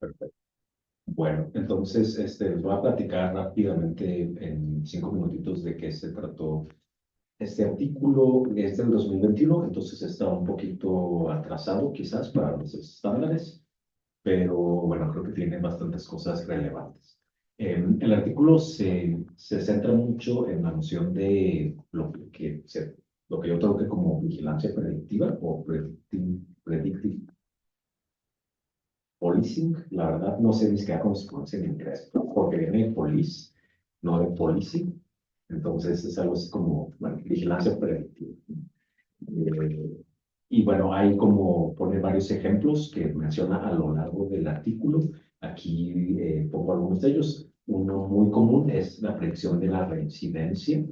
Perfecto. Bueno, entonces les voy a platicar rápidamente en 5 minutitos de qué se trató. Este artículo es del 2021, entonces está un poquito atrasado quizás para los estándares, pero bueno, creo que tiene bastantes cosas relevantes. El artículo se centra mucho en la noción de lo que yo creo que como vigilancia predictiva o predictive policing. La verdad no sé ni siquiera cómo se pronuncia en inglés, porque viene de police, no de policing. Entonces es algo así como, bueno, vigilancia predictiva. Eh, y bueno, ahí como pone varios ejemplos que menciona a lo largo del artículo. Aquí pongo algunos de ellos. Uno muy común es la predicción de la reincidencia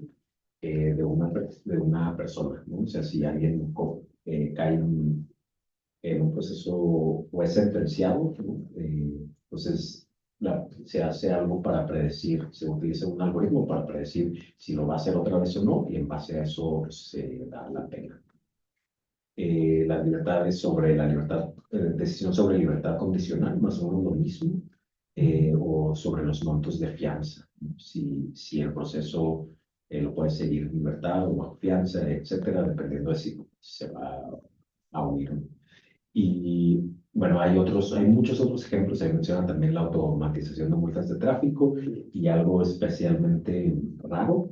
de una persona, ¿no? O sea, si alguien cae en un proceso o es sentenciado, ¿no? Entonces se hace algo para predecir, se utiliza un algoritmo para predecir si lo va a hacer otra vez o no, y en base a eso se da la pena. Las libertades sobre la libertad, decisión sobre libertad condicional, más o menos lo mismo, o sobre los montos de fianza, ¿no? Si el proceso lo puede seguir en libertad o bajo fianza, etcétera, dependiendo de si se va a unir, ¿no? Y bueno, hay muchos otros ejemplos. Se menciona también la automatización de multas de tráfico y algo especialmente raro,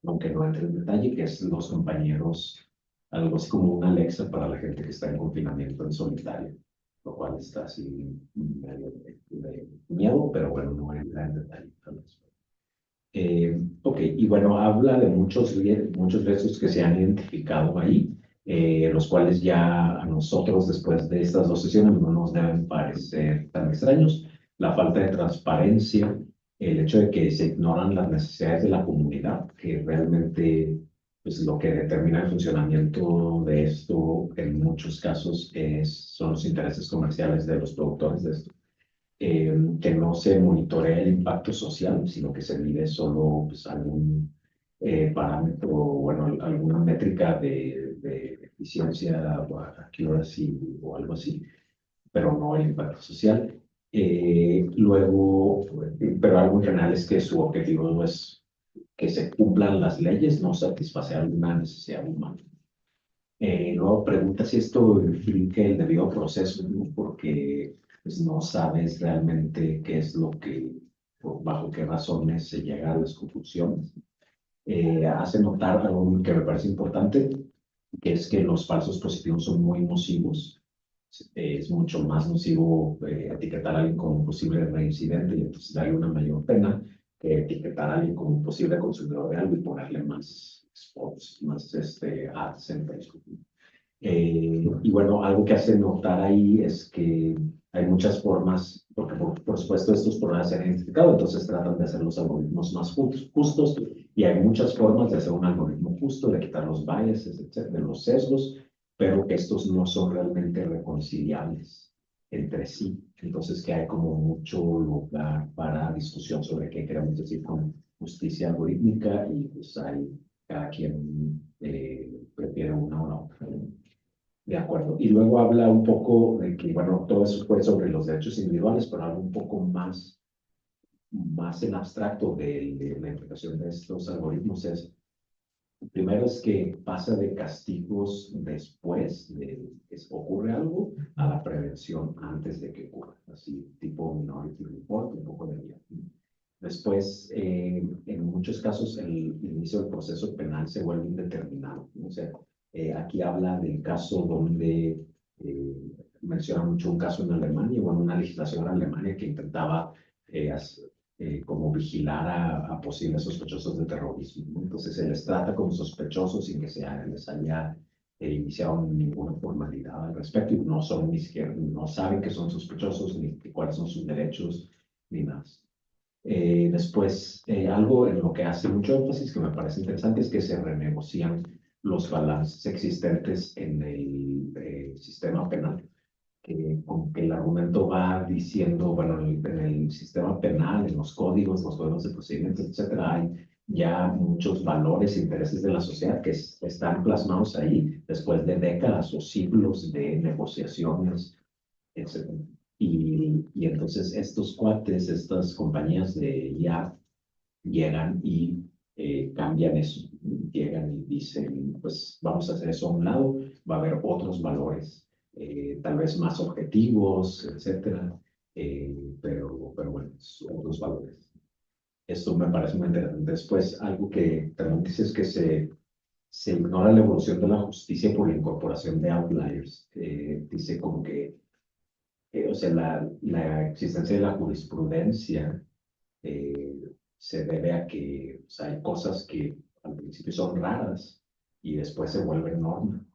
aunque no entre en detalle, que es los compañeros, algo así como una Alexa para la gente que está en confinamiento en solitario, lo cual está así medio de miedo, pero bueno, no entra en detalle. Ok, y bueno, habla de muchos riesgos que se han identificado ahí, los cuales ya a nosotros después de estas 2 sesiones no nos deben parecer tan extraños. La falta de transparencia, el hecho de que se ignoran las necesidades de la comunidad, que realmente pues, lo que determina el funcionamiento de esto en muchos casos son los intereses comerciales de los productores de esto. Que no se monitorea el impacto social, sino que se mide solo pues, algún parámetro, bueno, alguna métrica de eficiencia o accuracy o algo así, pero no el impacto social. Luego, pero algo en general es que su objetivo no es que se cumplan las leyes, no satisfacer alguna necesidad humana. Luego pregunta si esto implica el debido proceso, ¿no? Porque pues, no sabes realmente qué es lo que, o bajo qué razones se llega a las conclusiones. Hace notar algo que me parece importante, que es que los falsos positivos son muy nocivos. Es mucho más nocivo etiquetar a alguien como un posible reincidente y entonces darle una mayor pena que etiquetar a alguien como un posible consumidor de algo y ponerle más spots, más ads en Facebook. Y bueno, algo que hace notar ahí es que hay muchas formas, porque por supuesto estos problemas se han identificado, entonces tratan de hacer los algoritmos más justos y hay muchas formas de hacer un algoritmo justo, de quitar los biases, etcétera, de los sesgos, pero que estos no son realmente reconciliables entre sí. Entonces que hay como mucho lugar para discusión sobre qué queremos decir con justicia algorítmica y pues hay cada quien prefiere una o la otra. De acuerdo. Y luego habla un poco de que, bueno, todo eso fue sobre los derechos individuales, pero algo un poco más en abstracto de la implicación de estos algoritmos es, primero es que pasa de castigos después de que ocurre algo a la prevención antes de que ocurra, así tipo Minority Report, un poco de guía. Después, en muchos casos, el inicio del proceso penal se vuelve indeterminado, ¿no? O sea, aquí habla del caso donde menciona mucho un caso en Alemania, bueno, una legislación en Alemania que intentaba como vigilar a posibles sospechosos de terrorismo, ¿no? Entonces se les trata como sospechosos sin que les haya iniciado ninguna formalidad al respecto y no son ni siquiera, no saben que son sospechosos ni cuáles son sus derechos ni más. Después, algo en lo que hace mucho énfasis que me parece interesante es que se renegocian los balances existentes en el sistema penal, que como que el argumento va diciendo, bueno, en el sistema penal, en los códigos de procedimientos, etcétera, hay ya muchos valores e intereses de la sociedad que están plasmados ahí después de décadas o siglos de negociaciones, etcétera. Y entonces estos cuates, estas compañías de IA llegan y cambian eso. Llegan y dicen, pues vamos a hacer eso a un lado, va a haber otros valores, tal vez más objetivos, etcétera, pero bueno, otros valores. Esto me parece muy interesante. Después, algo que también dice es que se ignora la evolución de la justicia por la incorporación de outliers. Dice como que, o sea, la existencia de la jurisprudencia se debe a que, o sea, hay cosas que al principio son raras y después se vuelven norma.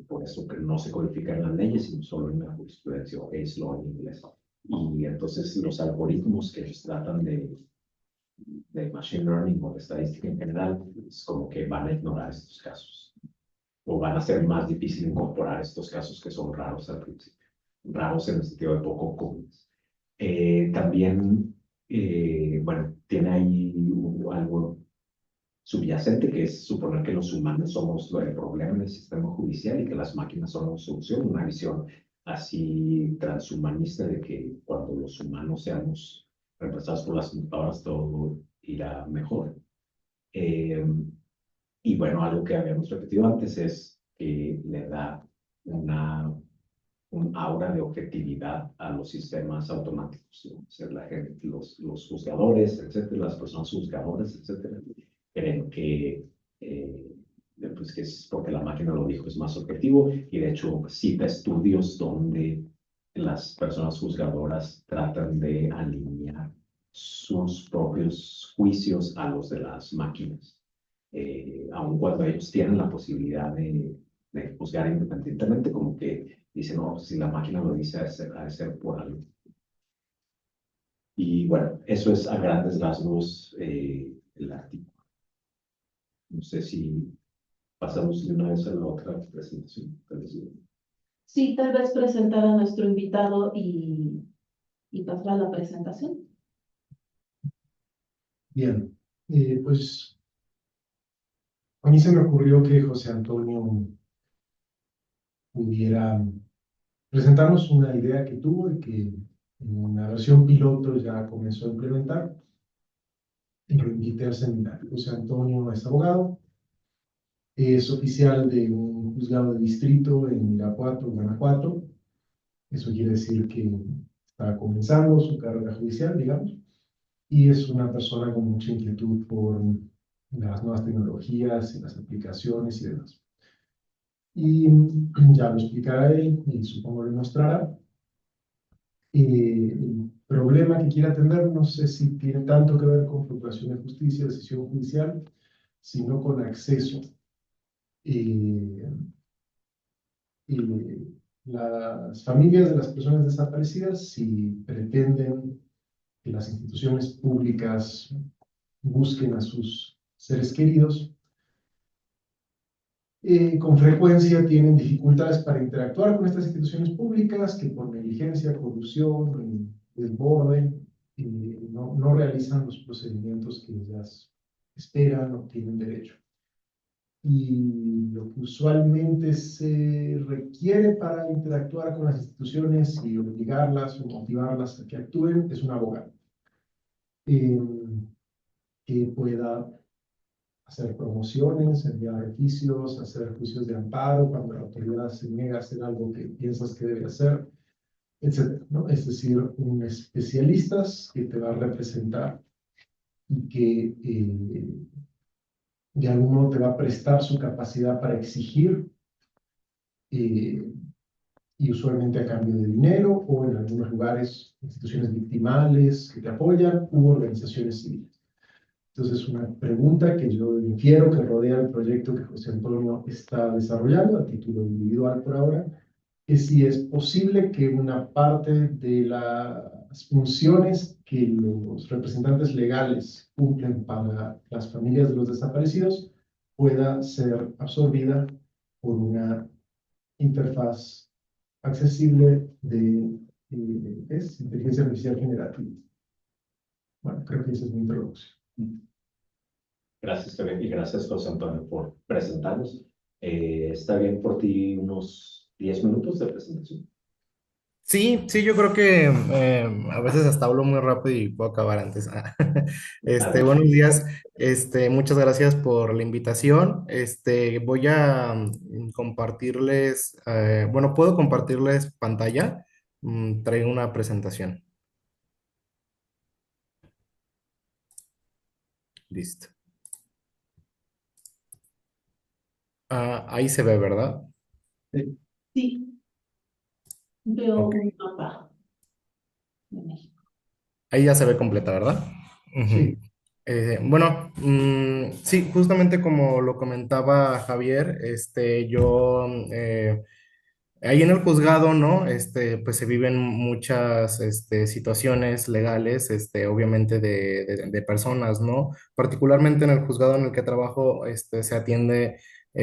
Por eso que no se codifican en las leyes, sino solo en la jurisprudencia o case law en inglés. Y entonces los algoritmos que ellos tratan de machine learning o de estadística en general, es como que van a ignorar estos casos o van a ser más difícil incorporar estos casos que son raros al principio, raros en el sentido de poco comunes. También, bueno, tiene ahí algo subyacente, que es suponer que los humanos somos el problema en el sistema judicial y que las máquinas son la solución, una visión así transhumanista de que cuando los humanos seamos reemplazados por las computadoras todo irá mejor. Y bueno, algo que habíamos repetido antes es que le da un aura de objetividad a los sistemas automáticos, ¿no? O sea, la gente, los juzgadores, etcétera, las personas juzgadoras, etcétera, creen eh, pues que es porque la máquina lo dijo, es más objetivo, y de hecho cita estudios donde las personas juzgadoras tratan de alinear sus propios juicios a los de las máquinas, aun cuando ellos tienen la posibilidad de juzgar independientemente, como que dicen, no, si la máquina lo dice, ha de ser por algo. Y bueno, eso es a grandes rasgos el artículo. No sé si pasamos de una vez a la otra presentación. Sí, tal vez presentar a nuestro invitado y pasar a la presentación. Bien, pues a mí se me ocurrió que José Antonio pudiera presentarnos una idea que tuvo y que en una versión piloto ya comenzó a implementar y lo invité al seminario. José Antonio es abogado, es oficial de un juzgado de distrito en Irapuato, Guanajuato. Eso quiere decir que está comenzando su carrera judicial, digamos, y es una persona con mucha inquietud por las nuevas tecnologías y las aplicaciones y demás. Y ya lo explicará él y supongo lo mostrará. El problema que quiere atender no sé si tiene tanto que ver con procuración de justicia, decisión judicial, sino con acceso. Las familias de las personas desaparecidas, si pretenden que las instituciones públicas busquen a sus seres queridos, con frecuencia tienen dificultades para interactuar con estas instituciones públicas que por negligencia, corrupción, desborde, no realizan los procedimientos que ellas esperan o tienen derecho. Y lo que usualmente se requiere para interactuar con las instituciones y obligarlas o motivarlas a que actúen es un abogado que pueda hacer promociones, enviar oficios, hacer juicios de amparo cuando la autoridad se niega a hacer algo que piensas que debe hacer, etc., ¿no? Es decir, un especialista que te va a representar y que de algún modo te va a prestar su capacidad para exigir, y usualmente a cambio de dinero, o en algunos lugares instituciones victimales que te apoyan, u organizaciones civiles. Entonces, una pregunta que yo infiero que rodea el proyecto que José Antonio está desarrollando a título individual por ahora, es si es posible que una parte de las funciones que los representantes legales cumplen para las familias de los desaparecidos pueda ser absorbida por una interfaz accesible de inteligencia artificial generativa. Bueno, creo que esa es mi introducción. Gracias, Kevin, y gracias, José Antonio, por presentarnos. ¿Está bien por ti unos 10 minutos de presentación? Sí, sí, yo creo que a veces hasta hablo muy rápido y puedo acabar antes. Buenos Adelante. días. Muchas gracias por la invitación. Voy a compartirles, bueno, ¿puedo compartirles pantalla? Traigo una presentación. Listo. Ahí se ve, ¿verdad? Sí. Sí, veo Ok. un mapa de México. Ahí ya se ve completa, ¿verdad? Ujú. Sí, Bueno, sí, justamente como lo comentaba Javier, yo ahí en el juzgado, ¿no? Pues se viven muchas, situaciones legales, obviamente de personas, ¿no? Particularmente en el juzgado en el que trabajo, se atiende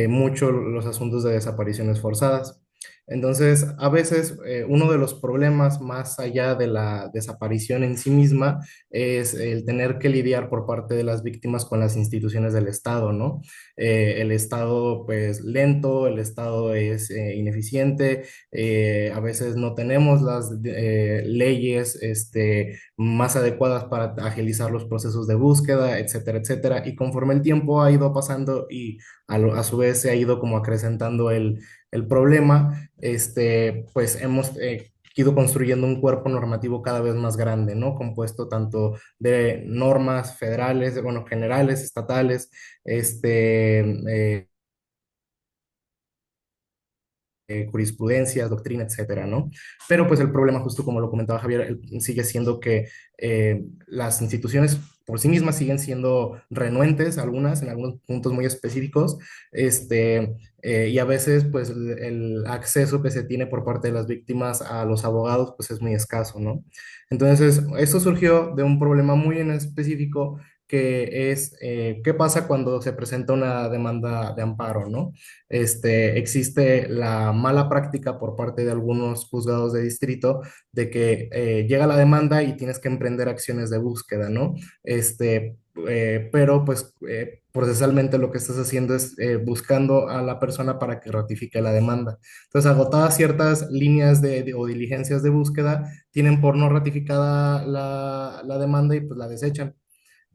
mucho los asuntos de desapariciones forzadas. Entonces, a veces uno de los problemas más allá de la desaparición en sí misma es el tener que lidiar por parte de las víctimas con las instituciones del Estado, ¿no? El Estado pues lento, el Estado es ineficiente, a veces no tenemos las leyes más adecuadas para agilizar los procesos de búsqueda, etcétera, etcétera. Y conforme el tiempo ha ido pasando y a su vez se ha ido como acrecentando el problema, pues hemos ido construyendo un cuerpo normativo cada vez más grande, ¿no? Compuesto tanto de normas federales, bueno, generales, estatales, jurisprudencias, doctrina, etcétera, ¿no? Pero pues el problema, justo como lo comentaba Javier, sigue siendo que las instituciones por sí mismas siguen siendo renuentes, algunas, en algunos puntos muy específicos, y a veces pues el acceso que se tiene por parte de las víctimas a los abogados pues es muy escaso, ¿no? Entonces, eso surgió de un problema muy en específico que es qué pasa cuando se presenta una demanda de amparo, ¿no? Existe la mala práctica por parte de algunos juzgados de distrito de que llega la demanda y tienes que emprender acciones de búsqueda, ¿no? Pero pues procesalmente lo que estás haciendo es buscando a la persona para que ratifique la demanda. Entonces, agotadas ciertas líneas o diligencias de búsqueda, tienen por no ratificada la demanda y pues la desechan.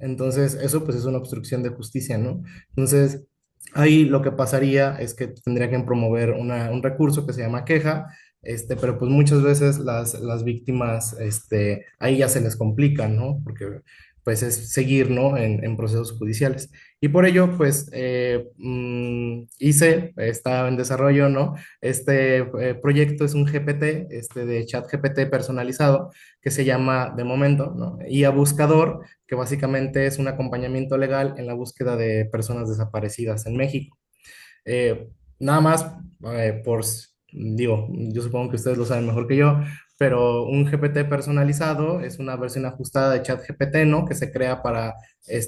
Entonces, eso pues es una obstrucción de justicia, ¿no? Entonces, ahí lo que pasaría es que tendría que promover un recurso que se llama queja, pero pues muchas veces las víctimas, ahí ya se les complica, ¿no? Porque pues es seguir, ¿no? En procesos judiciales. Y por ello, pues, está en desarrollo, ¿no? Este proyecto es un GPT, de chat GPT personalizado, que se llama, de momento, ¿no? IA Buscador, que básicamente es un acompañamiento legal en la búsqueda de personas desaparecidas en México. Eh, Nada más, digo, yo supongo que ustedes lo saben mejor que yo, pero un GPT personalizado es una versión ajustada de ChatGPT, ¿no? Que se crea para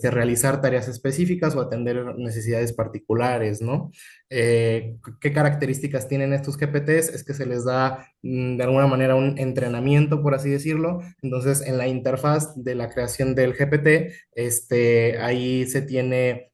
realizar tareas específicas o atender necesidades particulares, ¿no? ¿Qué características tienen estos GPTs? Es que se les da de alguna manera un entrenamiento, por así decirlo. Entonces, en la interfaz de la creación del GPT, ahí se tiene...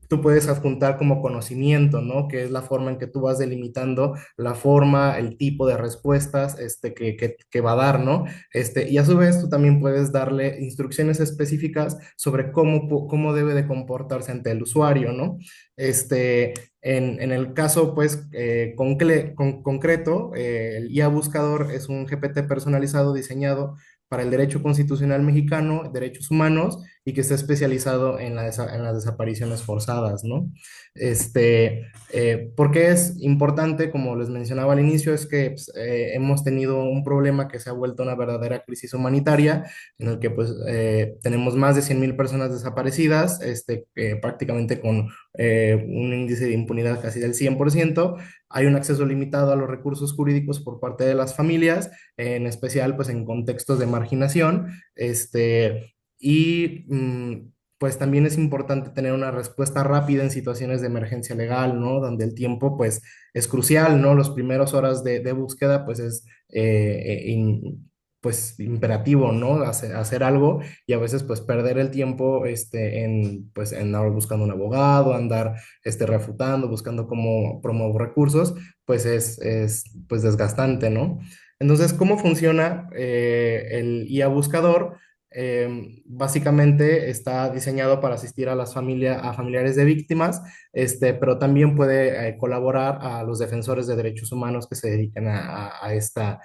tú puedes adjuntar como conocimiento, ¿no? Que es la forma en que tú vas delimitando la forma, el tipo de respuestas, que va a dar, ¿no? Y a su vez tú también puedes darle instrucciones específicas sobre cómo debe de comportarse ante el usuario, ¿no? Este, en el caso, pues, concreto, el IA Buscador es un GPT personalizado diseñado para el derecho constitucional mexicano, derechos humanos, y que está especializado en las desapariciones forzadas, ¿no? ¿Por qué es importante? Como les mencionaba al inicio, es que pues, hemos tenido un problema que se ha vuelto una verdadera crisis humanitaria, en el que pues tenemos más de 100,000 personas desaparecidas, prácticamente con un índice de impunidad casi del 100%. Hay un acceso limitado a los recursos jurídicos por parte de las familias, en especial pues en contextos de marginación, y pues también es importante tener una respuesta rápida en situaciones de emergencia legal, ¿no? Donde el tiempo pues es crucial, ¿no? Los primeros horas de búsqueda pues es pues imperativo, ¿no? Hacer algo y a veces pues perder el tiempo pues, en andar buscando un abogado, andar refutando, buscando cómo promover recursos, pues es pues desgastante, ¿no? Entonces, ¿cómo funciona el IA Buscador? Básicamente está diseñado para asistir a a familiares de víctimas, pero también puede colaborar a los defensores de derechos humanos que se dedican a esta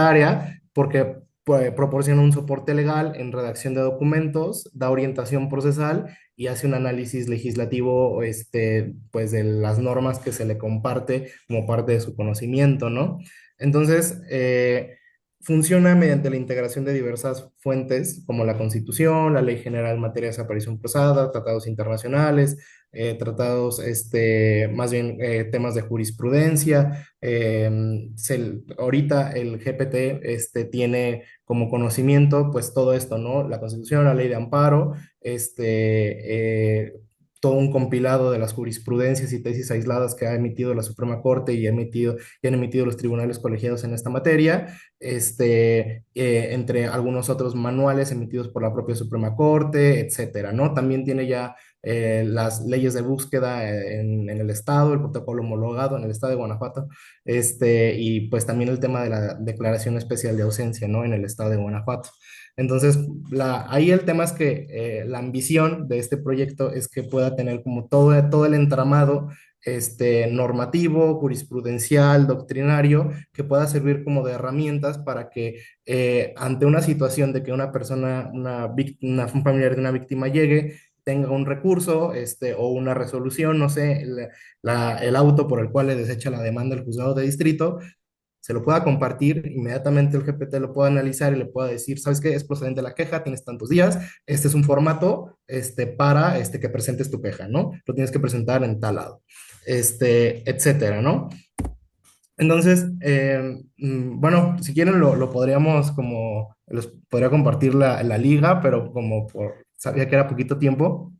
área, porque proporciona un soporte legal en redacción de documentos, da orientación procesal y hace un análisis legislativo, pues de las normas que se le comparte como parte de su conocimiento, ¿no? Entonces, funciona mediante la integración de diversas fuentes como la Constitución, la Ley General en materia de desaparición forzada, tratados internacionales, tratados, más bien temas de jurisprudencia. Ahorita el GPT tiene como conocimiento pues todo esto, ¿no? La Constitución, la Ley de Amparo, todo un compilado de las jurisprudencias y tesis aisladas que ha emitido la Suprema Corte y han emitido los tribunales colegiados en esta materia, entre algunos otros manuales emitidos por la propia Suprema Corte, etcétera, ¿no? También tiene ya las leyes de búsqueda en el estado, el protocolo homologado en el estado de Guanajuato, y pues también el tema de la declaración especial de ausencia, ¿no? En el estado de Guanajuato. Entonces, ahí el tema es que la ambición de este proyecto es que pueda tener como todo el entramado normativo, jurisprudencial, doctrinario, que pueda servir como de herramientas para que ante una situación de que una persona, un familiar de una víctima llegue, tenga un recurso o una resolución, no sé, el auto por el cual le desecha la demanda el juzgado de distrito, se lo pueda compartir, inmediatamente el GPT lo pueda analizar y le pueda decir, ¿sabes qué? Es procedente la queja, tienes tantos días, este es un formato para que presentes tu queja, ¿no? Lo tienes que presentar en tal lado, etcétera, ¿no? Entonces, bueno, si quieren lo podríamos como, les podría compartir la liga, pero sabía que era poquito tiempo,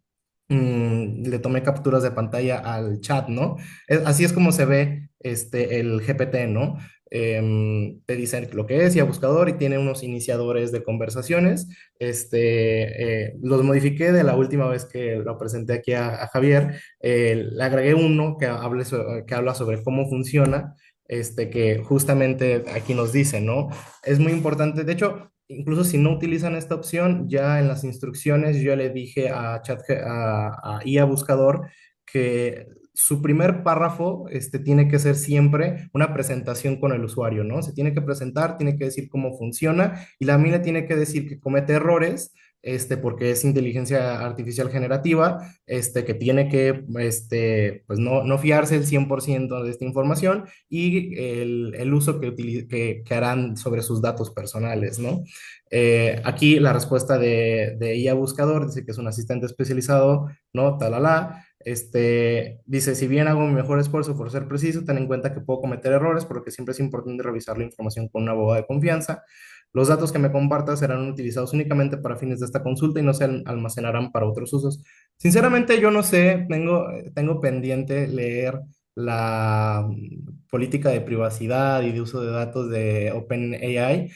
le tomé capturas de pantalla al chat, ¿no? Así es como se ve el GPT, ¿no? Te dicen lo que es y a buscador y tiene unos iniciadores de conversaciones. Los modifiqué de la última vez que lo presenté aquí a Javier. Le agregué uno que habla sobre cómo funciona, que justamente aquí nos dice, ¿no? Es muy importante, de hecho, incluso si no utilizan esta opción, ya en las instrucciones yo le dije a IA Buscador que su primer párrafo tiene que ser siempre una presentación con el usuario, ¿no? Se tiene que presentar, tiene que decir cómo funciona y la mina tiene que decir que comete errores, porque es inteligencia artificial generativa, que tiene que, pues no fiarse el 100% de esta información y el uso que harán sobre sus datos personales, ¿no? Aquí la respuesta de IA Buscador dice que es un asistente especializado, ¿no? Talala. Dice, si bien hago mi mejor esfuerzo por ser preciso, ten en cuenta que puedo cometer errores, por lo que siempre es importante revisar la información con un abogado de confianza. Los datos que me compartas serán utilizados únicamente para fines de esta consulta y no se almacenarán para otros usos. Sinceramente, yo no sé, tengo pendiente leer la política de privacidad y de uso de datos de OpenAI,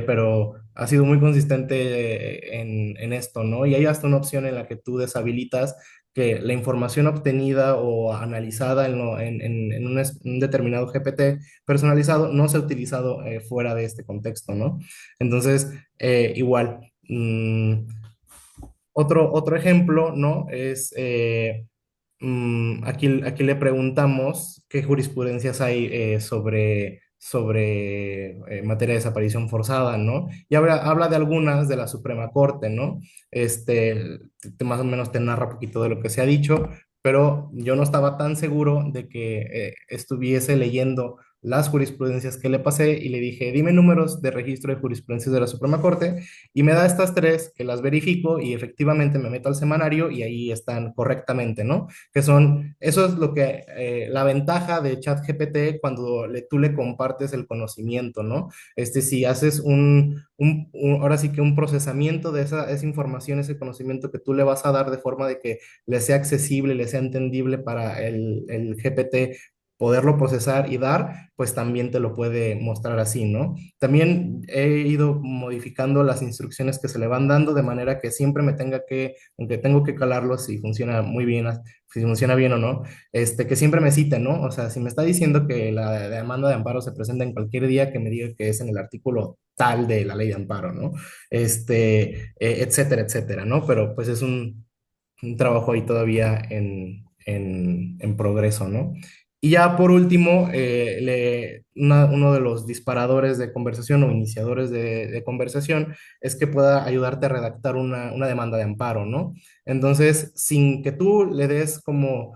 pero ha sido muy consistente en esto, ¿no? Y hay hasta una opción en la que tú deshabilitas que la información obtenida o analizada en un determinado GPT personalizado no sea utilizado fuera de este contexto, ¿no? Entonces, igual, otro ejemplo, ¿no? Es, aquí le preguntamos qué jurisprudencias hay sobre materia de desaparición forzada, ¿no? Y habla de algunas de la Suprema Corte, ¿no? Más o menos te narra un poquito de lo que se ha dicho, pero yo no estaba tan seguro de que estuviese leyendo las jurisprudencias que le pasé y le dije, dime números de registro de jurisprudencias de la Suprema Corte y me da estas tres que las verifico y efectivamente me meto al semanario y ahí están correctamente, ¿no? Eso es lo que, la ventaja de ChatGPT cuando tú le compartes el conocimiento, ¿no? Si haces ahora sí que un procesamiento de esa información, ese conocimiento que tú le vas a dar de forma de que le sea accesible, le sea entendible para el GPT poderlo procesar y dar, pues también te lo puede mostrar así, ¿no? También he ido modificando las instrucciones que se le van dando de manera que siempre me tenga que, aunque tengo que calarlo si funciona muy bien, si funciona bien o no, que siempre me cite, ¿no? O sea, si me está diciendo que la demanda de amparo se presenta en cualquier día, que me diga que es en el artículo tal de la ley de amparo, ¿no? Etcétera, etcétera, ¿no? Pero pues es un trabajo ahí todavía en progreso, ¿no? Y ya por último, uno de los disparadores de conversación o iniciadores de conversación es que pueda ayudarte a redactar una demanda de amparo, ¿no? Entonces, sin que tú le des como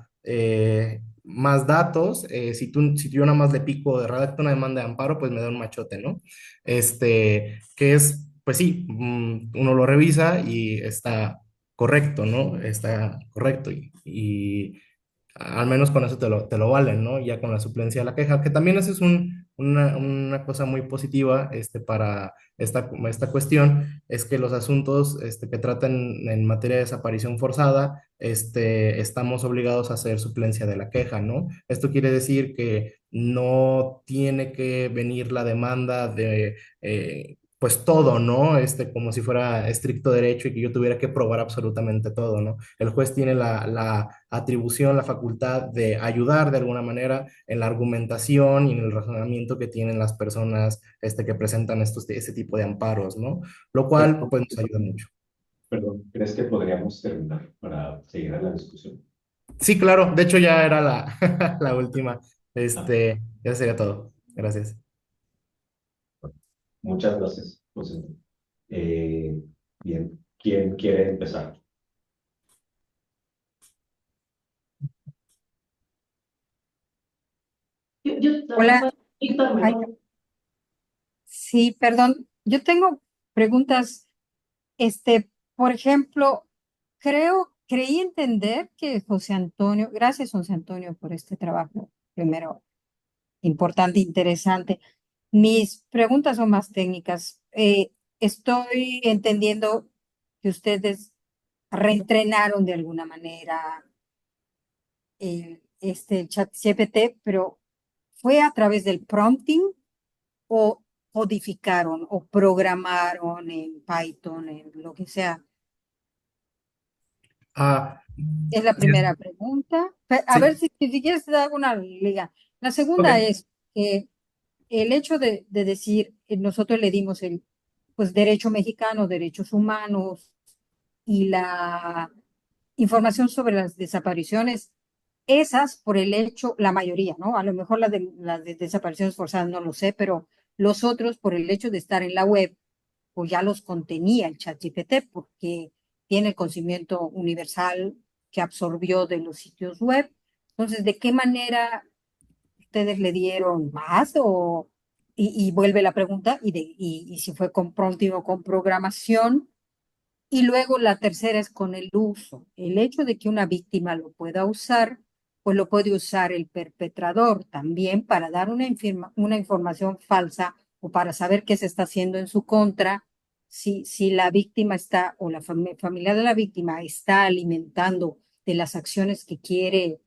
más datos, si yo nada más le pico de redacta una demanda de amparo, pues me da un machote, ¿no? Que es, pues sí, uno lo revisa y está correcto, ¿no? Está correcto y al menos con eso te lo valen, ¿no? Ya con la suplencia de la queja, que también eso es una cosa muy positiva para esta cuestión, es que los asuntos que tratan en materia de desaparición forzada, estamos obligados a hacer suplencia de la queja, ¿no? Esto quiere decir que no tiene que venir la demanda de pues todo, ¿no? Como si fuera estricto derecho y que yo tuviera que probar absolutamente todo, ¿no? El juez tiene la atribución, la facultad de ayudar de alguna manera en la argumentación y en el razonamiento que tienen las personas que presentan este tipo de amparos, ¿no? Lo cual, Perdón, pues, nos ayuda mucho. perdón, ¿crees que podríamos terminar para seguir en la discusión? Sí, claro, de hecho ya era la última. Ah, Ya sería todo. Gracias. muchas gracias, José. Eh, bien, ¿quién quiere empezar? Bueno, Hola, Víctor, ay, mejor. sí, perdón. Yo tengo preguntas. Por ejemplo, creí entender que José Antonio, gracias José Antonio por este trabajo, primero, importante, interesante. Mis preguntas son más técnicas. Estoy entendiendo que ustedes reentrenaron de alguna manera el chat GPT, pero ¿fue a través del prompting o codificaron o programaron en Python, en lo que sea? Ah, Es la primera pregunta. A ver sí, si quieres te da una liga. La segunda ok. es que el hecho de decir, nosotros le dimos el pues derecho mexicano, derechos humanos y la información sobre las desapariciones, esas por el hecho, la mayoría, ¿no? A lo mejor las de desapariciones forzadas no lo sé, pero los otros por el hecho de estar en la web pues ya los contenía el ChatGPT porque tiene el conocimiento universal que absorbió de los sitios web. Entonces, ¿de qué manera ustedes le dieron más? Y vuelve la pregunta, y si fue con prompting o con programación. Y luego la tercera es con el uso. El hecho de que una víctima lo pueda usar, pues lo puede usar el perpetrador también para dar una información falsa o para saber qué se está haciendo en su contra. Si la víctima está o la familia de la víctima está alimentando de las acciones que quiere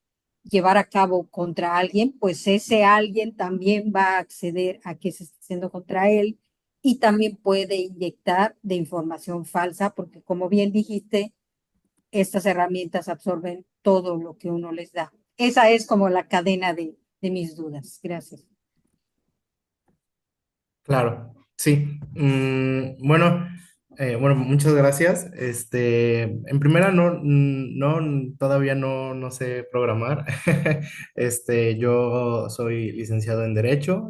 llevar a cabo contra alguien, pues ese alguien también va a acceder a qué se está haciendo contra él y también puede inyectar de información falsa, porque como bien dijiste, estas herramientas absorben todo lo que uno les da. Esa es como la cadena de mis dudas. Gracias. Claro, sí. Bueno, muchas gracias. En primera, todavía no sé programar. Yo soy licenciado en Derecho.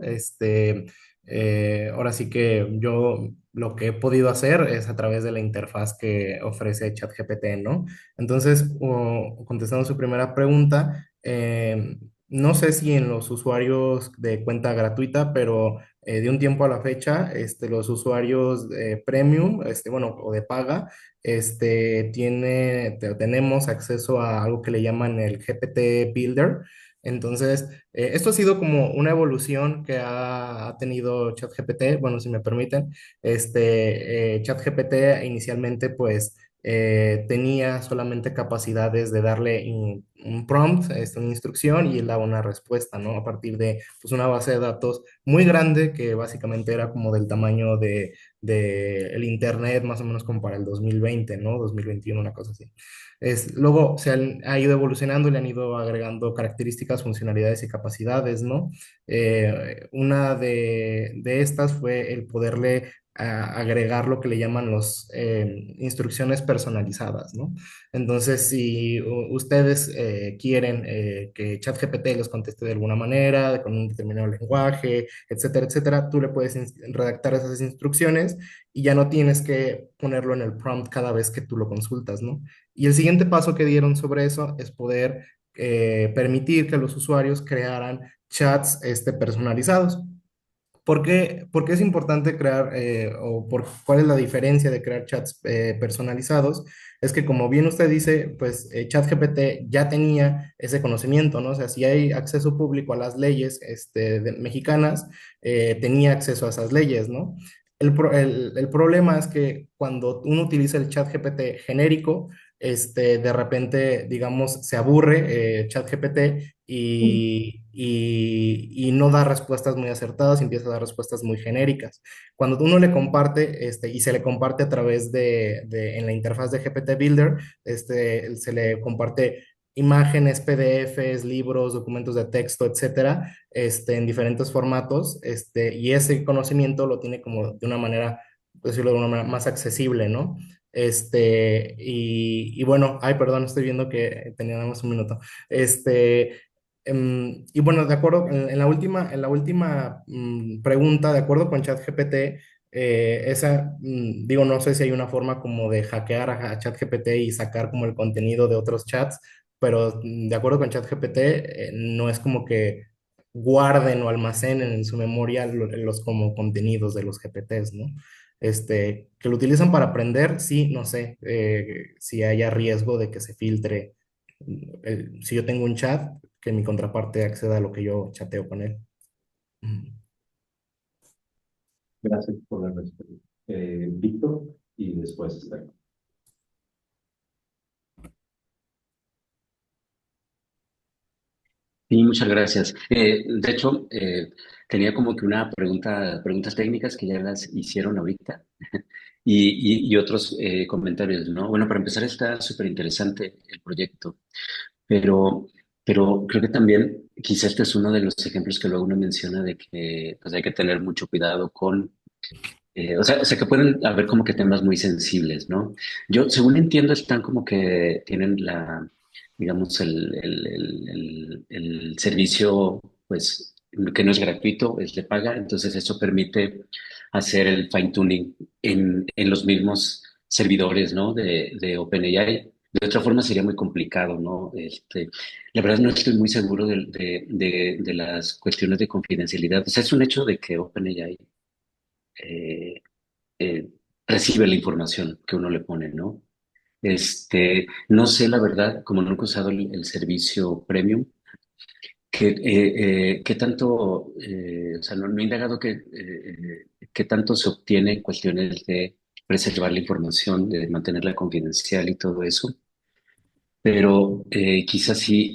Ahora sí que yo lo que he podido hacer es a través de la interfaz que ofrece ChatGPT, ¿no? Entonces, contestando su primera pregunta, no sé si en los usuarios de cuenta gratuita, pero de un tiempo a la fecha, los usuarios premium, bueno, o de paga, tenemos acceso a algo que le llaman el GPT Builder. Entonces, esto ha sido como una evolución que ha tenido ChatGPT, bueno, si me permiten. ChatGPT inicialmente, pues, tenía solamente capacidades de darle un prompt, una instrucción, y él da una respuesta, ¿no? A partir de pues, una base de datos muy grande que básicamente era como del tamaño de el Internet, más o menos como para el 2020, ¿no? 2021, una cosa así. Luego ha ido evolucionando y le han ido agregando características, funcionalidades y capacidades, ¿no? Una de estas fue el poderle agregar lo que le llaman los instrucciones personalizadas, ¿no? Entonces, si ustedes quieren que ChatGPT les conteste de alguna manera, con un determinado lenguaje, etcétera, etcétera, tú le puedes redactar esas instrucciones y ya no tienes que ponerlo en el prompt cada vez que tú lo consultas, ¿no? Y el siguiente paso que dieron sobre eso es poder permitir que los usuarios crearan chats personalizados. ¿Por qué es importante crear cuál es la diferencia de crear chats personalizados? Es que como bien usted dice, pues ChatGPT ya tenía ese conocimiento, ¿no? O sea, si hay acceso público a las leyes mexicanas, tenía acceso a esas leyes, ¿no? El problema es que cuando uno utiliza el ChatGPT genérico, de repente, digamos, se aburre ChatGPT y no da respuestas muy acertadas y empieza a dar respuestas muy genéricas. Cuando uno le comparte, y se le comparte a través en la interfaz de GPT Builder, se le comparte imágenes, PDFs, libros, documentos de texto, etcétera, en diferentes formatos, y ese conocimiento lo tiene como de una manera, por decirlo de una manera más accesible, ¿no? Y bueno, ay, perdón, estoy viendo que teníamos un minuto. Y bueno, de acuerdo, en la última pregunta, de acuerdo con ChatGPT, digo, no sé si hay una forma como de hackear a ChatGPT y sacar como el contenido de otros chats, pero de acuerdo con ChatGPT, no es como que guarden o almacenen en su memoria los como contenidos de los GPTs, ¿no? Que lo utilizan para aprender, sí, no sé si haya riesgo de que se filtre. Si yo tengo un chat, que mi contraparte acceda a lo que yo chateo con él. Mm. Gracias por la respuesta. Víctor y después Esther. Sí, muchas gracias. De hecho, tenía como que una preguntas técnicas que ya las hicieron ahorita y otros comentarios, ¿no? Bueno, para empezar está súper interesante el proyecto, pero, pero creo que también quizás este es uno de los ejemplos que luego uno menciona de que pues, hay que tener mucho cuidado con, o sea, que pueden haber como que temas muy sensibles, ¿no? Yo, según entiendo, están como que tienen digamos, el servicio, pues, que no es gratuito, es de paga, entonces eso permite hacer el fine tuning en los mismos servidores, ¿no? De OpenAI. De otra forma sería muy complicado, ¿no? La verdad no estoy muy seguro de las cuestiones de confidencialidad. O sea, es un hecho de que OpenAI eh, eh, recibe la información que uno le pone, ¿no? No sé la verdad, como nunca he usado el servicio premium, qué tanto, o sea, no he indagado qué tanto se obtiene en cuestiones de preservar la información, de mantenerla confidencial y todo eso, pero quizás sí,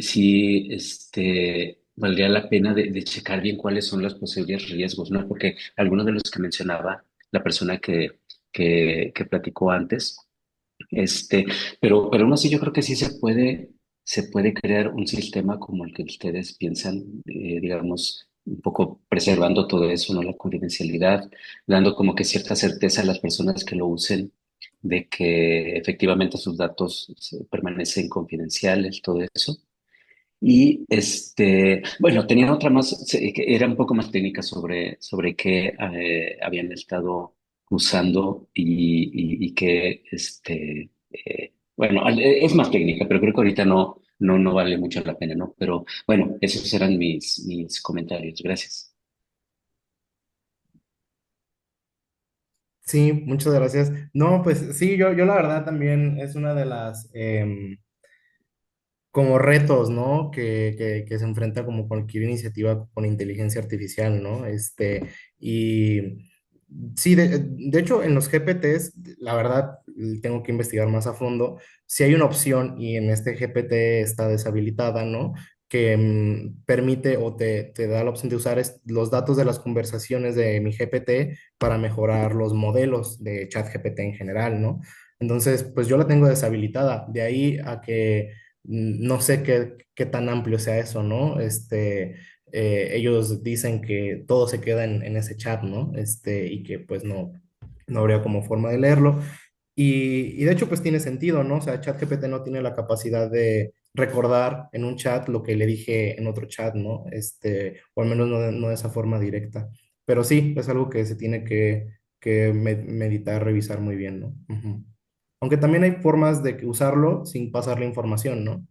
valdría la pena de checar bien cuáles son los posibles riesgos, ¿no? Porque algunos de los que mencionaba la persona que platicó antes, este, pero aún así yo creo que sí se puede crear un sistema como el que ustedes piensan, digamos, un poco preservando todo eso, ¿no? La confidencialidad, dando como que cierta certeza a las personas que lo usen de que efectivamente sus datos permanecen confidenciales, todo eso. Y bueno, tenía otra más, que era un poco más técnica sobre qué habían estado usando y que, bueno, es más técnica, pero creo que ahorita no vale mucho la pena, ¿no? Pero bueno, esos eran mis comentarios. Gracias. Sí, muchas gracias. No, pues sí, yo la verdad también es una de las como retos, ¿no? Que se enfrenta como cualquier iniciativa con inteligencia artificial, ¿no? Y Sí, de hecho, en los GPTs, la verdad, tengo que investigar más a fondo. Si hay una opción y en este GPT está deshabilitada, ¿no? Que permite o te da la opción de usar los datos de las conversaciones de mi GPT para mejorar los modelos de ChatGPT en general, ¿no? Entonces, pues yo la tengo deshabilitada. De ahí a que no sé qué tan amplio sea eso, ¿no? Ellos dicen que todo se queda en ese chat, ¿no? Y que pues no habría como forma de leerlo. Y de hecho pues tiene sentido, ¿no? O sea, ChatGPT no tiene la capacidad de recordar en un chat lo que le dije en otro chat, ¿no? O al menos no de esa forma directa. Pero sí, es algo que se tiene que meditar, revisar muy bien, ¿no? Ujú. Aunque también hay formas de usarlo sin pasar la información, ¿no?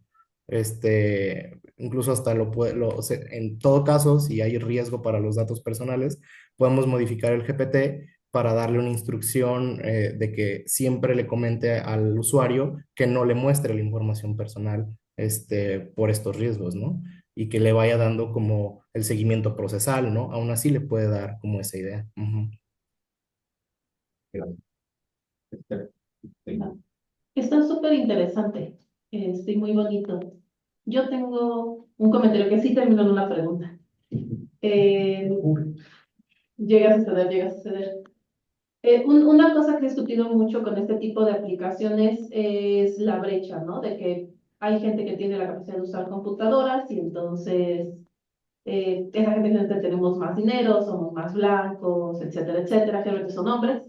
Incluso hasta en todo caso, si hay riesgo para los datos personales, podemos modificar el GPT para darle una instrucción de que siempre le comente al usuario que no le muestre la información personal por estos riesgos, ¿no? Y que le vaya dando como el seguimiento procesal, ¿no? Aún así le puede dar como esa idea. Ujú. Este, Ah, está súper interesante, muy bonito. Yo tengo un comentario que sí terminó en una pregunta. Eh, llega a suceder, llega a suceder. Una cosa que he discutido mucho con este tipo de aplicaciones es la brecha, ¿no? De que hay gente que tiene la capacidad de usar computadoras y entonces esa gente generalmente tenemos más dinero, somos más blancos, etcétera, etcétera, generalmente son hombres,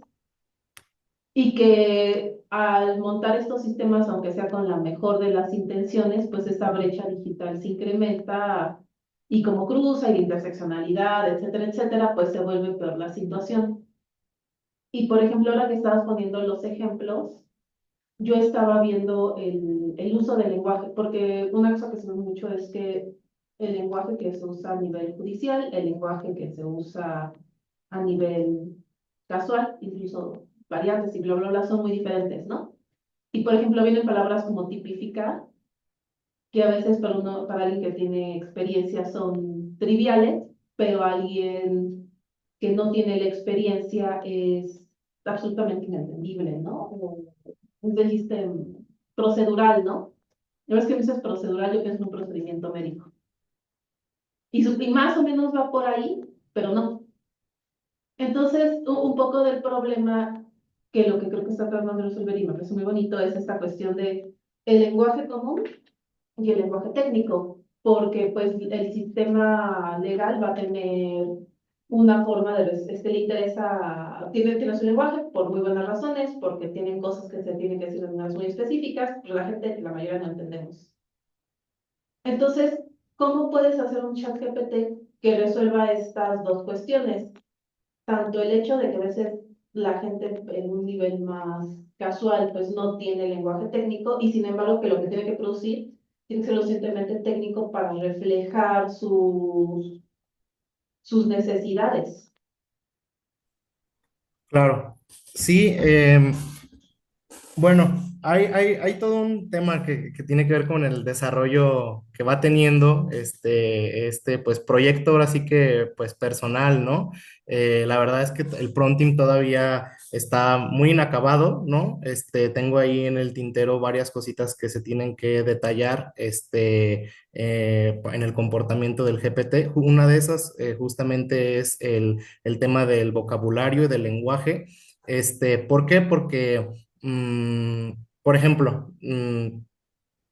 y que al montar estos sistemas, aunque sea con la mejor de las intenciones, pues esa brecha digital se incrementa y como cruza y de interseccionalidad, etcétera, etcétera, pues se vuelve peor la situación. Y por ejemplo, ahora que estabas poniendo los ejemplos, yo estaba viendo el uso del lenguaje, porque una cosa que se ve mucho es que el lenguaje que se usa a nivel judicial, el lenguaje que se usa a nivel casual, incluso variantes y bla, bla, bla, son muy diferentes, ¿no? Y por ejemplo, vienen palabras como tipificar, que a veces para alguien que tiene experiencia son triviales, pero alguien que no tiene la experiencia es absolutamente inentendible, ¿no? Dijiste procedural, ¿no? Una vez que dices procedural, yo pienso en un procedimiento médico. Y más o menos va por ahí, pero no. Entonces, un poco del problema que lo que creo que está tratando de resolver y me parece muy bonito es esta cuestión de el lenguaje común y el lenguaje técnico, porque pues el sistema legal va a tener una forma de, le interesa, tiene su lenguaje por muy buenas razones, porque tienen cosas que se tienen que decir de maneras muy específicas, pero la gente, la mayoría no entendemos. Entonces, ¿cómo puedes hacer un chat GPT que resuelva estas dos cuestiones? Tanto el hecho de que a veces la gente en un nivel más casual pues no tiene lenguaje técnico y sin embargo que lo que tiene que producir tiene que ser lo suficientemente técnico para reflejar sus necesidades. Claro. Sí, bueno, hay todo un tema que tiene que ver con el desarrollo que va teniendo pues proyecto ahora sí que pues personal, ¿no? La verdad es que el prompting todavía está muy inacabado, ¿no? Tengo ahí en el tintero varias cositas que se tienen que detallar, en el comportamiento del GPT. Una de esas justamente es el tema del vocabulario y del lenguaje. ¿Por qué? Porque Mm, por ejemplo, una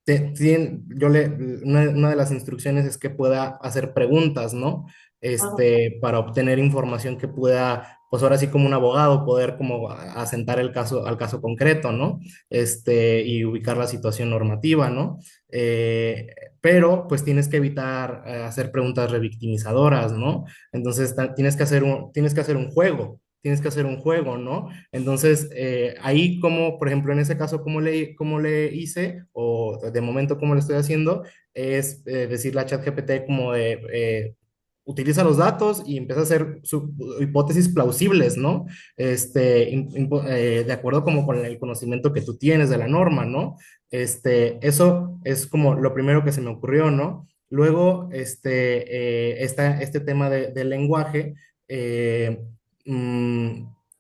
de las instrucciones es que pueda hacer preguntas, ¿no? Ah, Para obtener información que pueda, pues ahora sí como un abogado, poder como asentar el caso al caso concreto, ¿no? Y ubicar la situación normativa, ¿no? Eh, pero pues tienes que evitar hacer preguntas revictimizadoras, ¿no? Entonces tienes que hacer un juego. Tienes que hacer un juego, ¿no? Entonces, ahí como, por ejemplo, en ese caso, cómo le hice, o de momento cómo lo estoy haciendo, es decirle a ChatGPT como utiliza los datos y empieza a hacer hipótesis plausibles, ¿no? De acuerdo como con el conocimiento que tú tienes de la norma, ¿no? Eso es como lo primero que se me ocurrió, ¿no? Luego, está este tema del lenguaje. eh,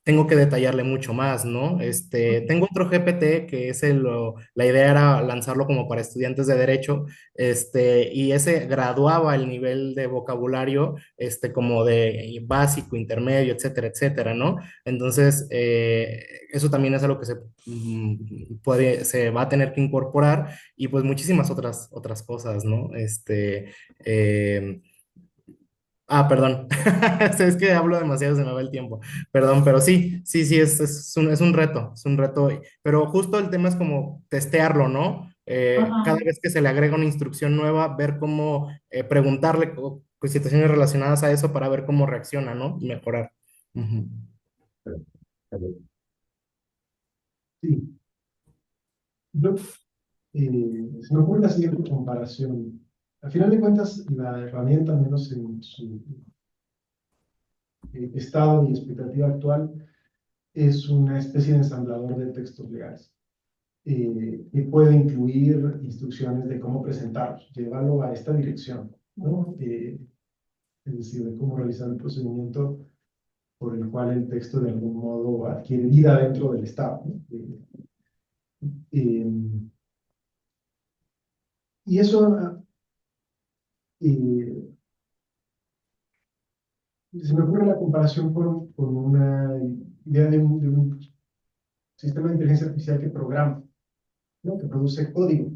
tengo que detallarle mucho más, ¿no? Tengo otro GPT que es la idea era lanzarlo como para estudiantes de derecho, y ese graduaba el nivel de vocabulario, como de básico, intermedio, etcétera, etcétera, ¿no? Entonces, eso también es algo que se va a tener que incorporar y pues muchísimas otras cosas, ¿no? Eh, perdón. Es que hablo demasiado, se me va el tiempo. Perdón, pero sí, sí, sí, es un reto, es un reto. Pero justo el tema es como testearlo, ¿no? Cada Ajá. vez que se le agrega una instrucción nueva, ver cómo preguntarle pues, situaciones relacionadas a eso para ver cómo reacciona, ¿no? Y mejorar. Ujú. Sí, yo, se me ocurre la siguiente comparación. Al final de cuentas, la herramienta, al menos en su estado y expectativa actual, es una especie de ensamblador de textos legales. Que puede incluir instrucciones de cómo presentarlos, llevarlo a esta dirección, ¿no? Es decir, de cómo realizar el procedimiento por el cual el texto de algún modo adquiere vida dentro del Estado, ¿no? Eh, y eso, eh, se me ocurre la comparación con una idea de un sistema de inteligencia artificial que programa, ¿no? Que produce código,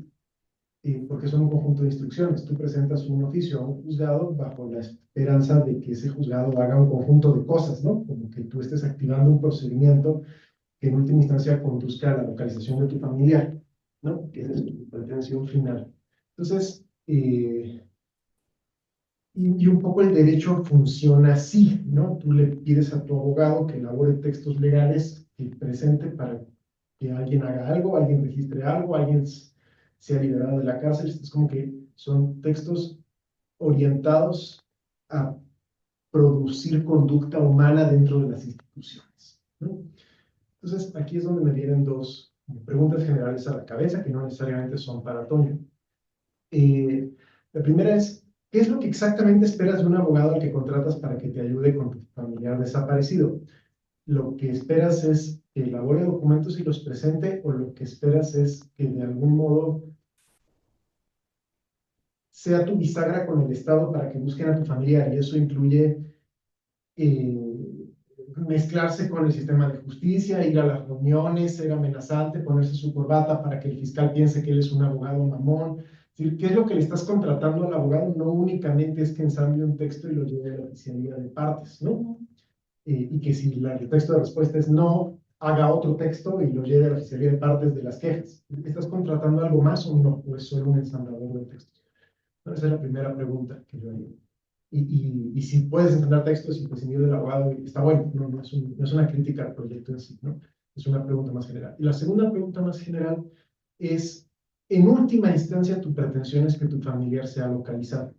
porque son un conjunto de instrucciones. Tú presentas un oficio a un juzgado bajo la esperanza de que ese juzgado haga un conjunto de cosas, ¿no? Como que tú estés activando un procedimiento que en última instancia conduzca a la localización de tu familiar, ¿no? Que esa es tu pretensión final. Entonces, y un poco el derecho funciona así, ¿no? Tú le pides a tu abogado que elabore textos legales que presente para que alguien haga algo, alguien registre algo, alguien sea liberado de la cárcel. Es como que son textos orientados a producir conducta humana dentro de las instituciones, ¿no? Entonces, aquí es donde me vienen dos preguntas generales a la cabeza que no necesariamente son para Toño. La primera es, ¿qué es lo que exactamente esperas de un abogado al que contratas para que te ayude con tu familiar desaparecido? ¿Lo que esperas es que elabore documentos y los presente, o lo que esperas es que de algún modo sea tu bisagra con el Estado para que busquen a tu familiar? Y eso incluye mezclarse con el sistema de justicia, ir a las reuniones, ser amenazante, ponerse su corbata para que el fiscal piense que él es un abogado mamón. Es decir, ¿qué es lo que le estás contratando al abogado? No únicamente es que ensamble un texto y lo lleve a la oficialía de partes, ¿no? Y que si el texto de respuesta es no, haga otro texto y lo lleve a la oficialía de partes de las quejas. ¿Estás contratando algo más o no? ¿O es solo un ensamblador de textos? ¿No? Esa es la primera pregunta que yo haría. Y si puedes entender textos y prescindir del abogado, está bueno, no es una crítica al proyecto en sí, ¿no? Es una pregunta más general. Y la segunda pregunta más general es, en última instancia, tu pretensión es que tu familiar sea localizado,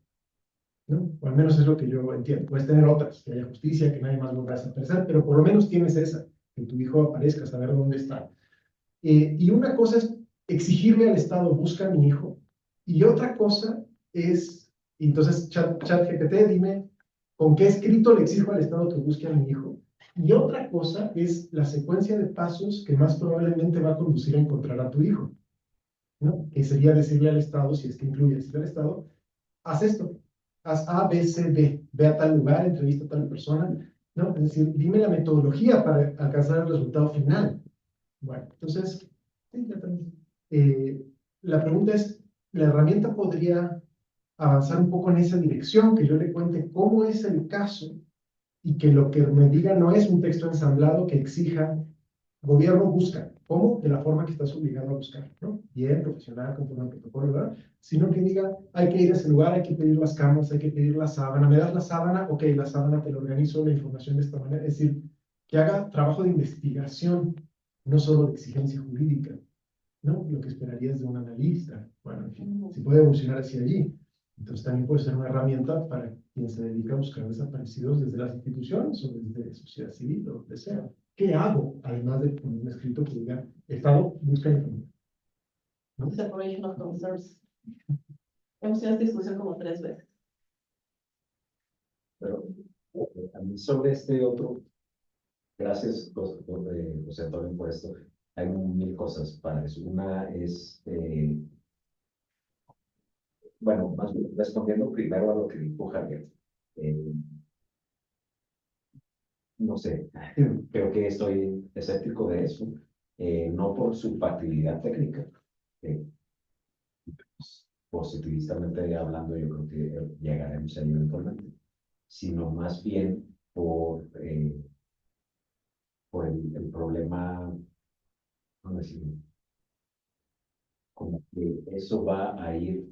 ¿no? O al menos es lo que yo entiendo. Puedes tener otras, que haya justicia, que nadie más lo vaya a desaparecer, pero por lo menos tienes esa, que tu hijo aparezca, saber dónde está. Y una cosa es exigirle al Estado, busca a mi hijo, y otra cosa es, entonces, ChatGPT, dime con qué escrito le exijo al Estado que busque a mi hijo. Y otra cosa es la secuencia de pasos que más probablemente va a conducir a encontrar a tu hijo, ¿no? Que sería decirle al Estado, si es que incluye decirle al Estado, haz esto, haz A, B, C, D, ve a tal lugar, entrevista a tal persona, ¿no? Es decir, dime la metodología para alcanzar el resultado final. Bueno, entonces, sí, ya también. La pregunta es, ¿la herramienta podría avanzar un poco en esa dirección? Que yo le cuente cómo es el caso y que lo que me diga no es un texto ensamblado que exija, gobierno busca, ¿cómo? De la forma que estás obligado a buscar, ¿no? Bien, profesional, conforme al protocolo, ¿verdad? Sino que diga, hay que ir a ese lugar, hay que pedir las camas, hay que pedir la sábana, ¿me das la sábana? Ok, la sábana te la organizo, la información de esta manera. Es decir, que haga trabajo de investigación, no solo de exigencia jurídica, ¿no? Lo que esperarías de un analista. Bueno, en fin, se puede evolucionar hacia allí. Entonces también puede ser una herramienta para quien se dedica a buscar desaparecidos desde las instituciones o desde sociedad civil o donde sea. ¿Qué hago? Además de poner un escrito que diga, Estado, busca información, ¿no? Separation of concerns. Hemos tenido esta discusión como 3 veces. Pero también sobre este otro Gracias, José Antonio, por esto. Hay mil cosas para eso. Una es, bueno, más bien respondiendo primero a lo que dijo Javier. Eh, no sé, creo que estoy escéptico de eso, no por su facilidad técnica. eh, Positivistamente hablando, yo creo que llegaremos ahí eventualmente, sino más bien por el problema, ¿cómo decirlo? Como que eso va a ir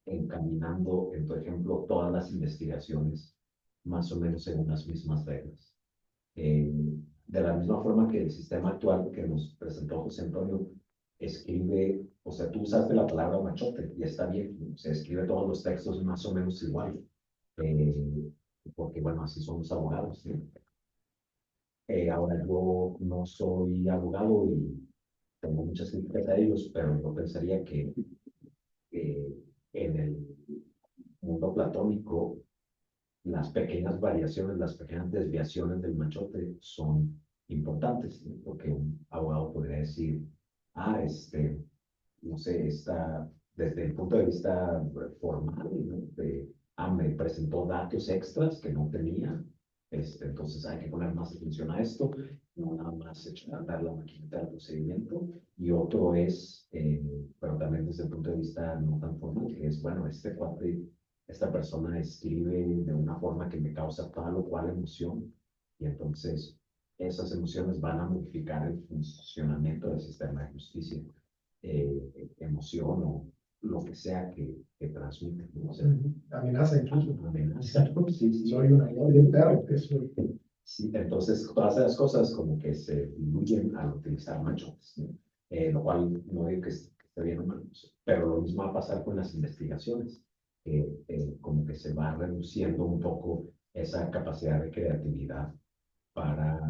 encaminando, por ejemplo, todas las investigaciones más o menos según las mismas reglas. Eh, de la misma forma que el sistema actual que nos presentó José Antonio escribe, o sea, tú usaste la palabra machote y está bien, se escribe todos los textos más o menos igual, eh, porque bueno, así son los abogados, ¿sí? Ahora yo no soy abogado y tengo muchas críticas a ellos, pero yo pensaría que eh, en el mundo platónico las pequeñas variaciones, las pequeñas desviaciones del machote son importantes, ¿no? Porque un abogado podría decir, ah, no sé, está desde el punto de vista formal, ¿no? Me presentó datos extras que no tenía, entonces hay que poner más atención a esto, no nada más echar a andar la maquinita del procedimiento. Y otro es, pero también desde el punto de vista no tan formal, que es, bueno, esta persona escribe de una forma que me causa tal o cual emoción, y entonces esas emociones van a modificar el funcionamiento del sistema de justicia, emoción o lo que sea que transmite, ¿no? O sea, Amenaza incluso. amenaza, sí, sí. Soy una de un perro, eso. Sí, entonces todas esas cosas como que se diluyen al utilizar machotes, ¿no? Lo cual no digo que esté bien o mal, pero lo mismo va a pasar con las investigaciones, como que se va reduciendo un poco esa capacidad de creatividad para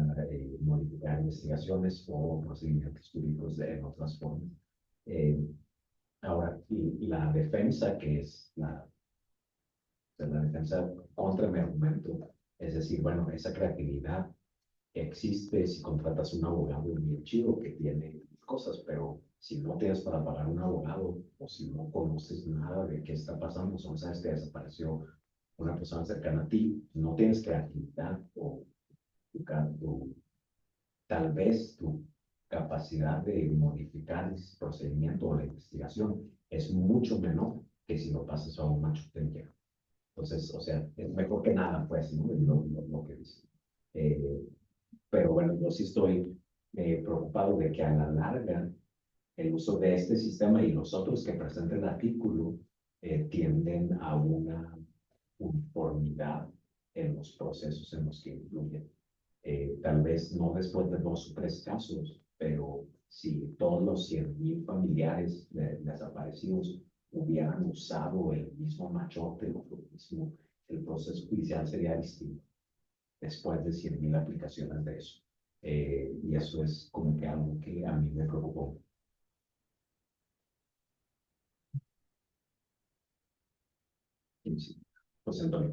modificar investigaciones o procedimientos jurídicos en otras formas. Eh, Ahora, y la defensa, que es la defensa contra mi argumento, es decir, bueno, esa creatividad existe si contratas un abogado bien chido que tiene cosas, pero si no tienes para pagar un abogado o si no conoces nada de qué está pasando, solo sabes que desapareció una persona cercana a ti, no tienes creatividad o tu tal vez tu capacidad de modificar el procedimiento o la investigación es mucho menor que si lo pasas a un macho tendero. Entonces, o sea, es mejor que nada, pues, ¿no? Lo que dice. Eh, pero bueno, yo sí estoy preocupado de que a la larga el uso de este sistema y los otros que presenta el artículo tienden a una uniformidad en los procesos en los que incluyen. Tal vez no después de 2 o 3 casos, pero si todos los 100,000 familiares de desaparecidos hubieran usado el mismo machote o lo mismo, el proceso judicial sería distinto después de 100,000 aplicaciones de eso. Y eso es como que algo que a mí me preocupó. Sí. Pues entonces,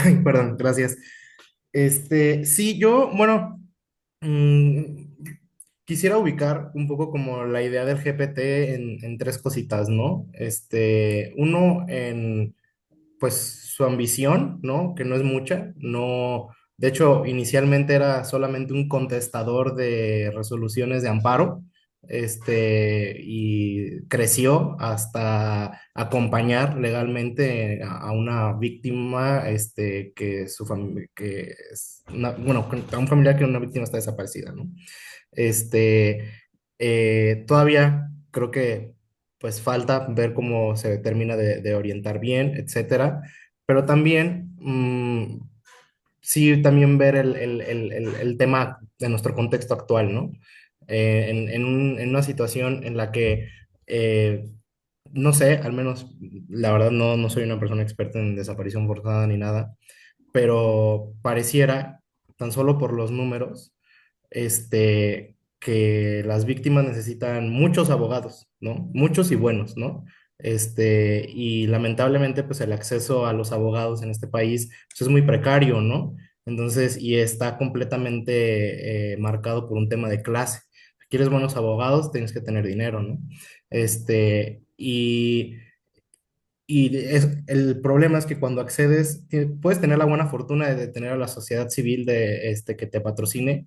Ay, perdón, gracias. Sí, yo, bueno, mm, quisiera ubicar un poco como la idea del GPT en tres cositas, ¿no? Uno en pues su ambición, ¿no? Que no es mucha, no, de hecho, inicialmente era solamente un contestador de resoluciones de amparo, y creció hasta acompañar legalmente a una víctima, que su familia, que es bueno, a un familiar que una víctima está desaparecida, ¿no? Este, Todavía creo que pues falta ver cómo se termina de orientar bien, etcétera, pero también sí también ver el tema de nuestro contexto actual, ¿no? En una situación en la que, no sé, al menos la verdad no soy una persona experta en desaparición forzada ni nada, pero pareciera, tan solo por los números, que las víctimas necesitan muchos abogados, ¿no? Muchos y buenos, ¿no? Y lamentablemente, pues el acceso a los abogados en este país pues, es muy precario, ¿no? Entonces, y está completamente marcado por un tema de clase. Si quieres buenos abogados, tienes que tener dinero, ¿no? Este, y el problema es que cuando accedes, puedes tener la buena fortuna de tener a la sociedad civil que te patrocine,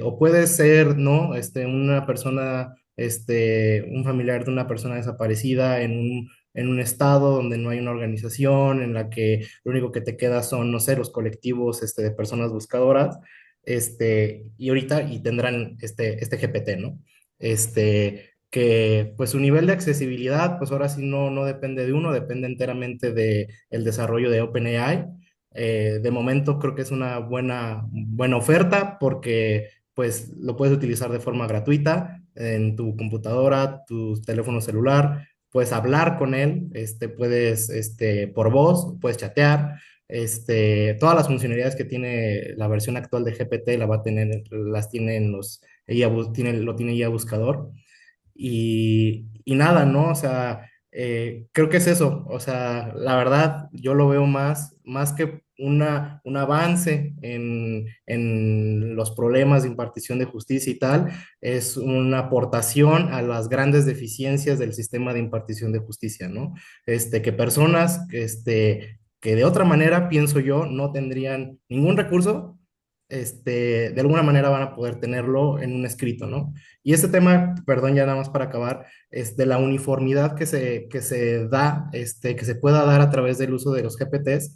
o puedes ser, ¿no? Una persona, un familiar de una persona desaparecida en un estado donde no hay una organización, en la que lo único que te queda son, no sé, los colectivos, de personas buscadoras, y ahorita, y tendrán este GPT, ¿no? Que pues su nivel de accesibilidad, pues ahora sí no depende de uno, depende enteramente de el desarrollo de OpenAI. De momento creo que es una buena oferta porque pues lo puedes utilizar de forma gratuita en tu computadora, tu teléfono celular, puedes hablar con él, puedes, por voz, puedes chatear, todas las funcionalidades que tiene la versión actual de GPT la va a tener, las tiene en lo tiene IA Buscador. Y nada, ¿no? O sea, creo que es eso. O sea, la verdad, yo lo veo más que un avance en los problemas de impartición de justicia y tal, es una aportación a las grandes deficiencias del sistema de impartición de justicia, ¿no? Que personas, que de otra manera, pienso yo, no tendrían ningún recurso, de alguna manera van a poder tenerlo en un escrito, ¿no? Y este tema, perdón, ya nada más para acabar, es de la uniformidad que se da, que se pueda dar a través del uso de los GPTs.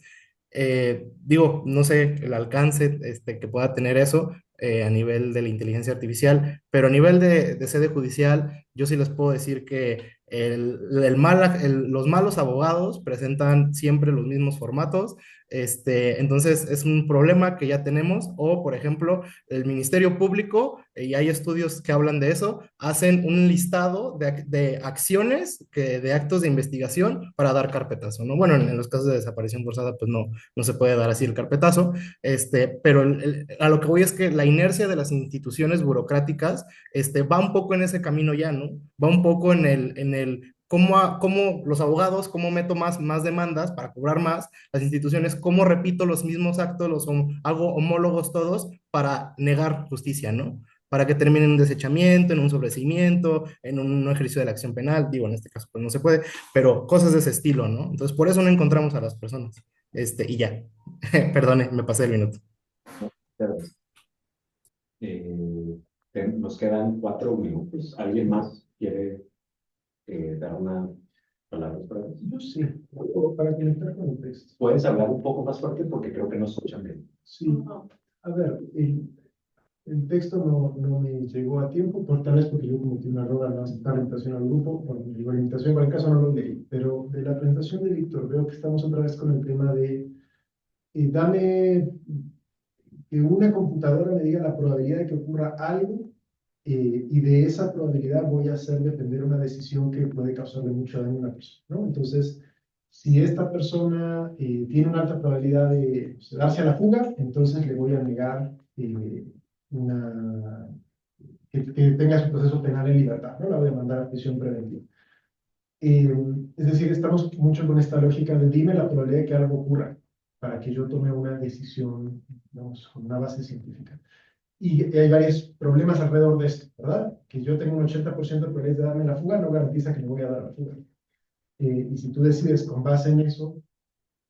Digo, no sé el alcance que pueda tener eso a nivel de la inteligencia artificial, pero a nivel de sede judicial, yo sí les puedo decir que los malos abogados presentan siempre los mismos formatos, entonces es un problema que ya tenemos, o por ejemplo, el Ministerio Público, y hay estudios que hablan de eso, hacen un listado de acciones, de actos de investigación para dar carpetazo, ¿no? Bueno, en los casos de desaparición forzada, pues no se puede dar así el carpetazo, pero a lo que voy es que la inercia de las instituciones burocráticas, va un poco en ese camino ya, ¿no? Va un poco en el cómo los abogados, cómo meto más demandas para cobrar más, las instituciones, cómo repito los mismos actos, hago homólogos todos para negar justicia, ¿no? Para que termine en un desechamiento, en un sobreseimiento, en un ejercicio de la acción penal, digo, en este caso pues no se puede, pero cosas de ese estilo, ¿no? Entonces por eso no encontramos a las personas, y ya, perdone, me pasé el minuto. Pero, nos quedan 4 minutos. ¿Alguien más quiere dar una palabra para eso? Yo sí, para conectar con el texto. Puedes hablar un poco más fuerte porque creo que no escuchan bien. Sí, a ver, el texto no me llegó a tiempo, tal vez porque yo cometí un error al no aceptar la invitación al grupo. Bueno, me llegó la invitación, por el caso no lo leí, pero de la presentación de Víctor veo que estamos otra vez con el tema de dame que una computadora me diga la probabilidad de que ocurra algo, y de esa probabilidad voy a hacer depender una decisión que puede causarle mucho daño a una persona, ¿no? Entonces, si esta persona tiene una alta probabilidad de darse a la fuga, entonces le voy a negar una, que tenga su proceso penal en libertad, ¿no? La voy a mandar a prisión preventiva. Es decir, estamos mucho con esta lógica de dime la probabilidad de que algo ocurra para que yo tome una decisión, digamos, con una base científica. Y hay varios problemas alrededor de esto, ¿verdad? Que yo tengo un 80% de probabilidad de darme la fuga, no garantiza que me voy a dar la fuga. Y si tú decides con base en eso,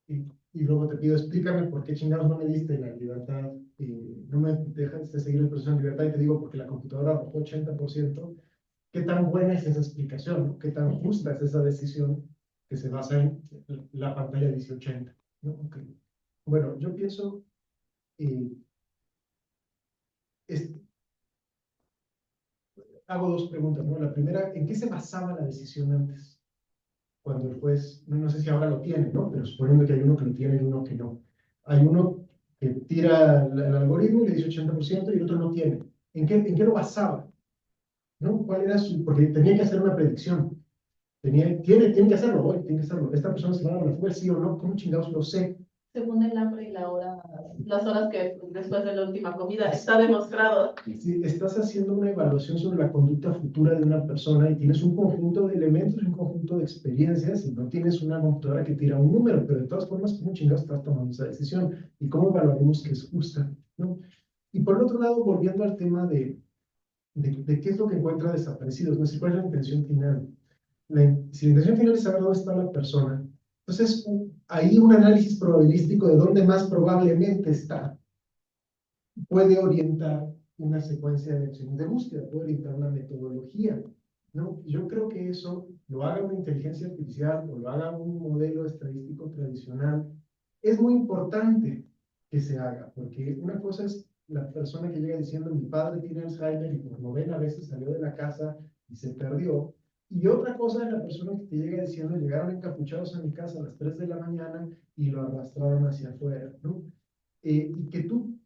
y luego te pido, explícame por qué chingados no me diste la libertad, no me dejaste seguir el proceso en libertad, y te digo porque la computadora arrojó 80%, ¿qué tan buena es esa explicación? ¿No? ¿Qué tan justa es esa decisión que se basa en la pantalla 1080? ¿No? Okay. Bueno, yo pienso, es, hago dos preguntas, ¿no? La primera, ¿en qué se basaba la decisión antes? Cuando el juez, no sé si ahora lo tiene, ¿no? Pero suponiendo que hay uno que lo tiene y uno que no. Hay uno que tira el algoritmo y le dice 80% y el otro no tiene. ¿En qué lo basaba? ¿No? ¿Cuál era su...? Porque tenía que hacer una predicción. Tiene que hacerlo hoy, tiene que hacerlo. ¿Esta persona se va a dar la fuga, sí o no? ¿Cómo chingados lo sé? Según el hambre y la hora, las horas que después de la última comida, está demostrado. Si estás haciendo una evaluación sobre la conducta futura de una persona y tienes un conjunto de elementos, un conjunto de experiencias, y no tienes una computadora que tira un número, pero de todas formas, ¿cómo chingados estás tomando esa decisión? ¿Y cómo evaluaremos que es justa? ¿No? Y por el otro lado, volviendo al tema de qué es lo que encuentra desaparecidos, ¿no? Si cuál es la intención final. Si la intención final es saber dónde está la persona, entonces ahí un análisis probabilístico de dónde más probablemente está puede orientar una secuencia de acciones de búsqueda, puede orientar una metodología, ¿no? Yo creo que eso lo haga una inteligencia artificial o lo haga un modelo estadístico tradicional. Es muy importante que se haga, porque una cosa es la persona que llega diciendo mi padre tiene Alzheimer y por novena veces salió de la casa y se perdió. Y otra cosa es la persona que te llega diciendo llegaron encapuchados a mi casa a las 3 de la mañana y lo arrastraron hacia afuera, ¿no? Y que tú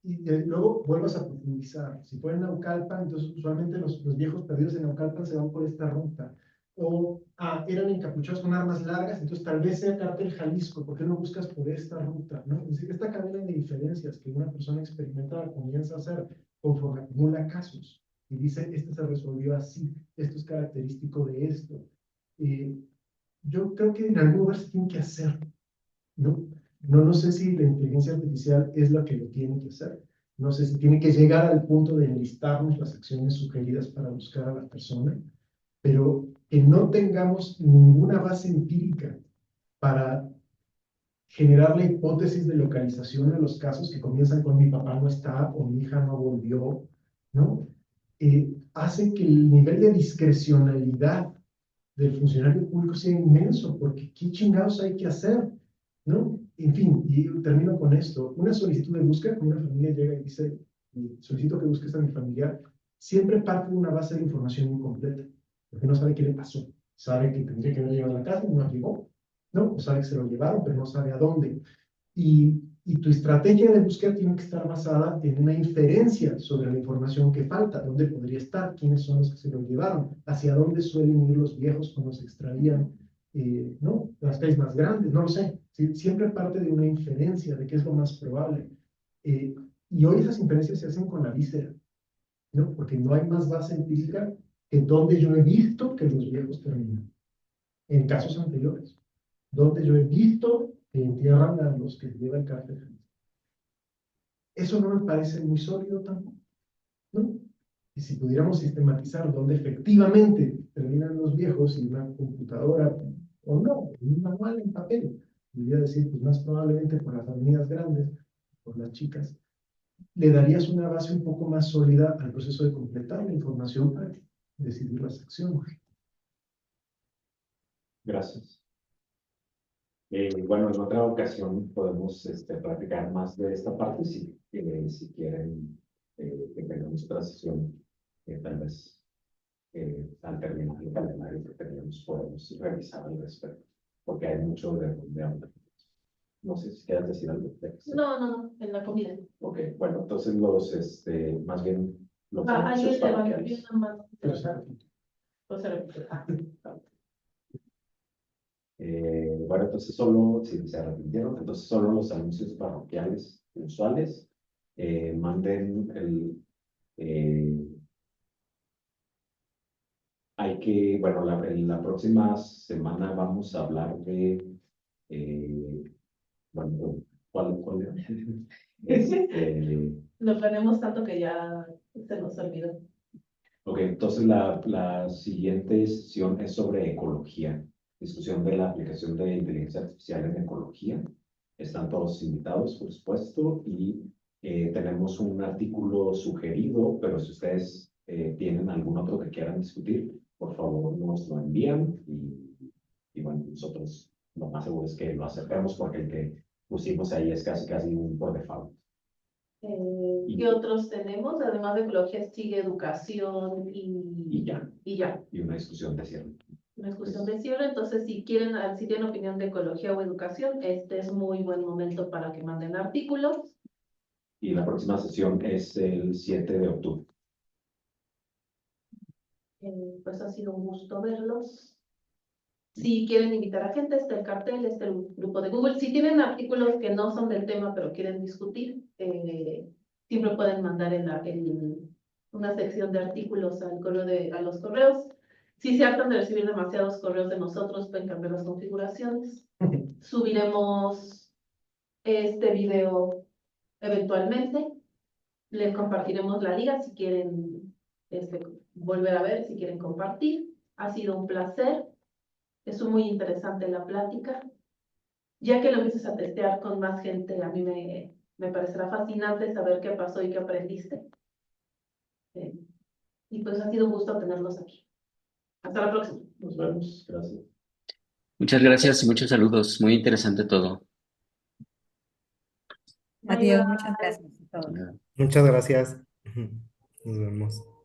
luego vuelvas a profundizar. Si fue en Naucalpan, entonces usualmente los viejos perdidos en Naucalpan se van por esta ruta. O eran encapuchados con armas largas, entonces tal vez sea Cártel Jalisco, ¿por qué no buscas por esta ruta? ¿No? Es decir, esta cadena de diferencias que una persona experimentada comienza a hacer conforme acumula casos y dice, este se resolvió así, esto es característico de esto. Yo creo que en algún lugar se tiene que hacer, ¿no? No sé si la inteligencia artificial es la que lo tiene que hacer. No sé si tiene que llegar al punto de enlistarnos las acciones sugeridas para buscar a la persona, pero que no tengamos ninguna base empírica para generar la hipótesis de localización de los casos que comienzan con mi papá no está o mi hija no volvió, ¿no? Hace que el nivel de discrecionalidad del funcionario público sea inmenso, porque ¿qué chingados hay que hacer? ¿No? En fin, y termino con esto. Una solicitud de búsqueda, cuando una familia llega y dice, solicito que busques a mi familiar, siempre parte de una base de información incompleta, porque no sabe qué le pasó. Sabe que tendría que haber llegado a la casa y no llegó, ¿no? O sabe que se lo llevaron, pero no sabe a dónde. Y tu estrategia de búsqueda tiene que estar basada en una inferencia sobre la información que falta, dónde podría estar, quiénes son los que se lo llevaron, hacia dónde suelen ir los viejos cuando se extravían, ¿no? Las calles más grandes, no lo sé. Siempre parte de una inferencia de qué es lo más probable. Y hoy esas inferencias se hacen con la víscera, ¿no? Porque no hay más base empírica que donde yo he visto que los viejos terminan, en casos anteriores, donde yo he visto que entierran a los que llevan cárcel. Eso no me parece muy sólido tampoco, ¿no? Y si pudiéramos sistematizar dónde efectivamente terminan los viejos y una computadora, o no, un manual en papel, podría decir, pues más probablemente por las avenidas grandes, por las chicas, le darías una base un poco más sólida al proceso de completar la información para decidir las acciones. Gracias. Bueno, en otra ocasión podemos platicar más de esta parte si quieren que tengamos otra sesión, tal vez al terminar el calendario que tenemos podemos revisar al respecto, porque hay mucho de donde hablar. No sé si quieres decir algo. No, en la comida. Ok, bueno, entonces más bien los Ahí anuncios el debate, parroquiales. yo nada más. Pero, o sea, O sea, Bueno, entonces solo, si se arrepintieron, entonces solo los anuncios parroquiales usuales. Manden bueno, en la próxima semana vamos a hablar de, bueno, ¿cuál era? lo planeamos tanto que ya se nos olvidó. Ok, entonces la siguiente sesión es sobre ecología, discusión de la aplicación de inteligencia artificial en ecología. Están todos invitados, por supuesto, y tenemos un artículo sugerido, pero si ustedes tienen algún otro que quieran discutir, por favor nos lo envían y bueno, nosotros lo más seguro es que lo acercamos porque el que pusimos ahí es casi un por default. ¿Qué otros tenemos? Además de ecología, sigue educación Y ya. Y una discusión de cierre. Una discusión de cierre. Entonces, si tienen opinión de ecología o educación, este es muy buen momento para que manden artículos. Y la próxima sesión es el 7 de octubre. Pues ha sido un gusto verlos. Si quieren invitar a gente, está el cartel, está el grupo de Google. Si tienen artículos que no son del tema, pero quieren discutir, siempre pueden mandar una sección de artículos a los correos. Si se hartan de recibir demasiados correos de nosotros, pueden cambiar las configuraciones. Subiremos este video eventualmente. Les compartiremos la liga si quieren volver a ver, si quieren compartir. Ha sido un placer. Es muy interesante la plática. Ya que lo empieces a testear con más gente, a mí me parecerá fascinante saber qué pasó y qué aprendiste. Y pues ha sido un gusto tenerlos aquí. Hasta la próxima. Nos vemos. Gracias. Muchas gracias y muchos saludos. Muy interesante todo. Bye, Adiós, bye. muchas gracias a todos. Ya. Muchas gracias. Nos vemos.